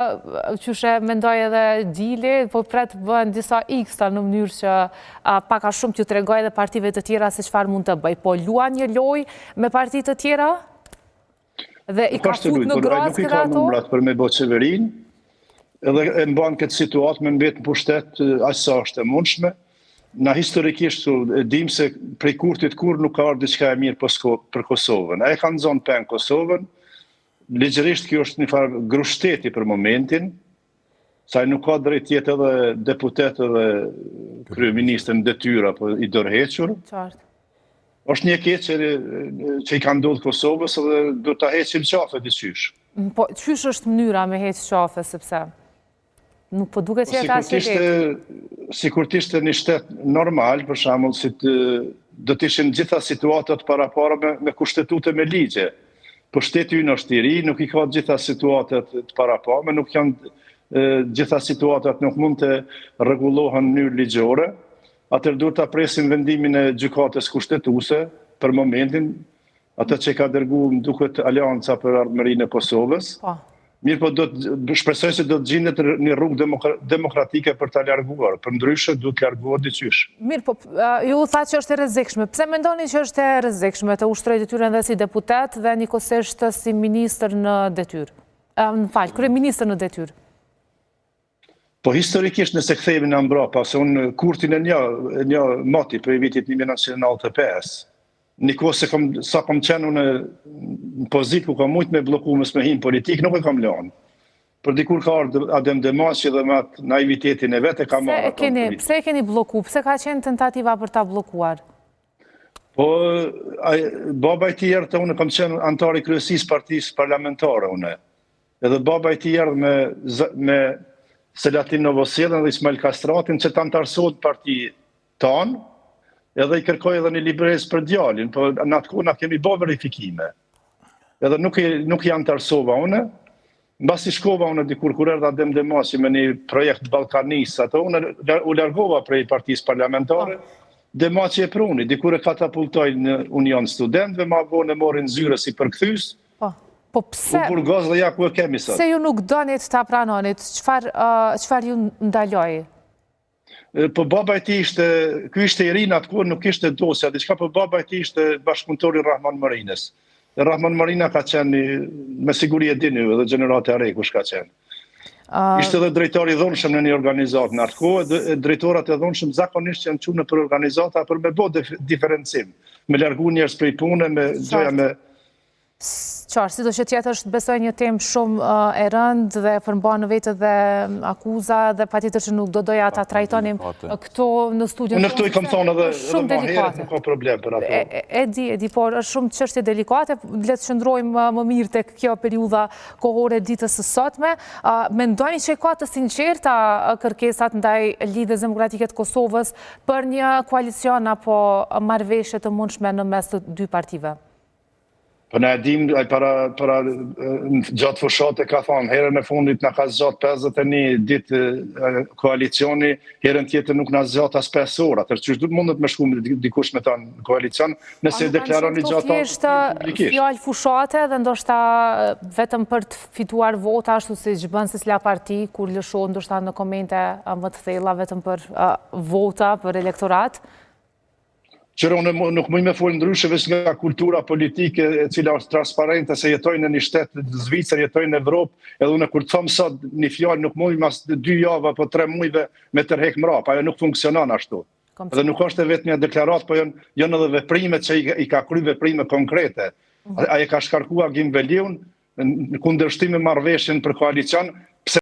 Qyshe mendoj edhe Gjili, po pret bëhen disa x-ta në mënyrë që paka shumë që të regoj edhe partive të tjera se çfarë mund të bëj. Po luan një loj me partit të tjera? Dhe i ka fut në gras këtë ato? Nuk i ka numrat për me bo qeverin, edhe e mban këtë situatë me mbet në pushtet aqësa është e mundshme. Na historikisht e dim se prej kurtit kur nuk ka ardhur diçka e mirë për Kosovën. Ai ka nxon pen Kosovën. Ligjërisht kjo është një farë grushteti për momentin, sa nuk ka drejt jetë edhe deputet edhe kryeministër në detyra apo i dorëhequr. Është një keq që i ka ndodhur Kosovës dhe do ta heqim qafe diçysh. Po çysh është mënyra me heq qafe sepse nuk po duket që ka sikur të ishte një shtet normal, për shembull, si do të ishin gjitha situatat parapara me kushtetute me ligje. Po shteti ynë është i ri, nuk i ka gjitha situatat të parapame, nuk janë gjitha situatat nuk mund të rregullohen në mënyrë ligjore. Atëherë duhet ta presim vendimin e gjykatës kushtetuese për momentin, atë që ka dërguar më duket Aleanca për Ardhmërinë e Kosovës. Mirë po shpresoj se do të gjendet një rrugë demokratike për ta larguar, përndryshe duhet të largohet diçysh. Mirë, po ju thatë që është e rrezikshme. Pse mendoni që është e rrezikshme të ushtrojë detyrën dhe si deputet dhe njëkohësisht si ministër në detyrë? Kryeministër në detyrë. Po historikisht nëse kthehemi në mbrapa, se unë kurtin e një moti për vitit 1995. Nikos sa kam qenë në pozitë ku kam mujt me bloku me smehim politik, nuk e kam lënë. Për dikur ka ardhur Adem Demashi dhe me atë naivitetin e vetë e ka marrë. Pse e keni bloku? Pse ka qenë tentativa për ta bllokuar? Po, baba i tij erdhte, unë kam qenë antar i kryesisë partisë parlamentare unë. Edhe baba i tij erdhë me Selatin Novosellën dhe Ismail Kastratin që të antarësohet parti tanë, edhe i kërkoj edhe një libres për djalin, po në atë kohë na kemi bë verifikime. Edhe nuk i antarësova une, mbasi shkova une dikur kur erdha Adem Demashi me një projekt Ballkanis, ato une u largova prej partisë parlamentare, Demashi e pruni, dikur e katapultoi në Union Studentëve, ma vonë e morin zyre si përkthys. Po pse? U burgoz dhe ja ku e kemi sot. Pse ju nuk donit ta pranonit? Çfarë ju ndaloi? Po baba i tij ky ishte i ri në atë kohë, nuk ishte dosja diçka, po baba i tij ishte bashkëpunëtori Rahman Marinës. Rahman Marina ka qenë, me siguri e dini edhe gjenerati Arek kush ka qenë. Ishte edhe drejtori i dhunshëm në një organizatë në atë kohë, dhe drejtorat e dhunshëm zakonisht janë çunë për organizata për me bë diferencim, me largu njerëz prej pune, me gjëja me Qarë, si do që tjetër është besoj një temë shumë e rëndë dhe përmban në vetë dhe akuza dhe pa tjetër që nuk do doja ta trajtonim këto në studion. Në këto i kam thonë edhe ma herët nuk ka problem për ato. E di, por është shumë çështje delikate, le të qëndrojmë më mirë tek kjo periudha kohore ditës së sotme. Mendoni që ka të sinqerta kërkesat ndaj Lidhjes Demokratike të Kosovës për një koalicion apo marrëveshje të mundshme në mes të dy partive? Po na e dim, gjatë fushate ka thonë, herën e fundit na ka zgjat 51 ditë koalicioni, herën tjetër nuk na zgjat as 5 orë. Atëherë çu mundet me shku dikush me ta në koalicion, nëse deklaron i gjatë publikisht. Fjalë fushate dhe ndoshta vetëm për të fituar vota, ashtu siç bën sila parti, kur lëshohet ndoshta në komente më të thella vetëm për vota, për elektorat. Qërë unë nuk mëj me folë ndryshe veç nga kultura politike e cila është transparente se jetojnë në një shtetë të Zvicër, jetojnë në Evropë, edhe unë kur të thëmë sot një fjallë nuk mëj mas 2 javë apo 3 mujve me tërhek mrapa, ajo nuk funksionon ashtu. Dhe nuk është e vetë një deklarat, po janë edhe veprime që i ka kry veprime konkrete. Aje ka shkarkua Gim Veliun në kundërshtim me marrëveshjen për koalicion,